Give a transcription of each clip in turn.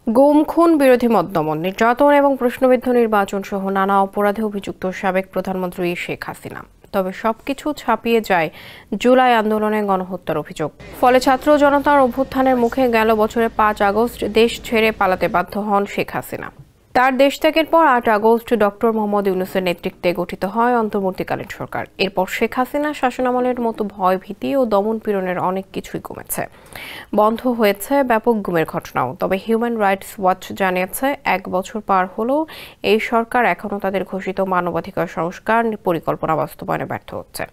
গুম, খুন, বিরোধী মত দমন, নির্যাতন এবং প্রশ্নবিদ্ধ নির্বাচন সহ নানা অপরাধে অভিযুক্ত সাবেক প্রধানমন্ত্রী শেখ হাসিনা। তবে সবকিছু ছাপিয়ে যায় জুলাই আন্দোলনে গণহত্যার অভিযোগ। ফলে ছাত্র জনতার অভ্যুত্থানের মুখে গেল বছরের 5 আগস্ট দেশ ছেড়ে পালাতে বাধ্য হন শেখ হাসিনা। তার দেশ ত্যাগের পর 8 আগস্ট ডক্টর মোহাম্মদ ইউনূসের নেতৃত্বে গঠিত হয় অন্তর্বর্তীকালীন সরকার। এরপর শেখ হাসিনা শাসনামলের মতো ভয়, ভীতি ও দমন পীড়নের অনেক কিছুই কমেছে, বন্ধ হয়েছে ব্যাপক গুমের ঘটনাও। তবে হিউম্যান রাইটস ওয়াচ জানিয়েছে, 1 বছর পার হলেও এই সরকার এখনও তাদের ঘোষিত মানবাধিকার সংস্কার পরিকল্পনা বাস্তবায়নে ব্যর্থ হচ্ছে।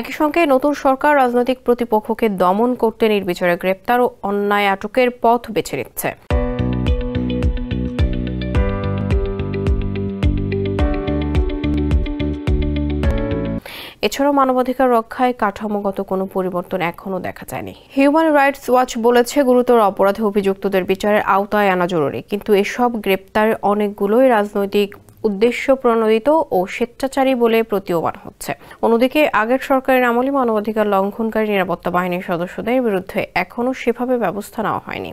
একই সঙ্গে নতুন সরকার রাজনৈতিক প্রতিপক্ষকে দমন করতে নির্বিচারে গ্রেপ্তার ও অন্যায় আটকের পথ বেছে নিচ্ছে। এছাড়াও মানবাধিকার রক্ষায় কাঠামোগত কোনো পরিবর্তন এখনও দেখা যায়নি। হিউম্যান রাইটস ওয়াচ বলেছে, গুরুতর অপরাধে অভিযুক্তদের বিচারের আওতায় আনা জরুরি, কিন্তু এসব গ্রেপ্তারের অনেকগুলোই রাজনৈতিক উদ্দেশ্য প্রণোদিত ও স্বেচ্ছাচারী বলে প্রতীয়মান হচ্ছে। অন্যদিকে আগের সরকারের আমলে মানবাধিকার লঙ্ঘনকারী নিরাপত্তা বাহিনীর সদস্যদের বিরুদ্ধে এখনও সেভাবে ব্যবস্থা নেওয়া হয়নি।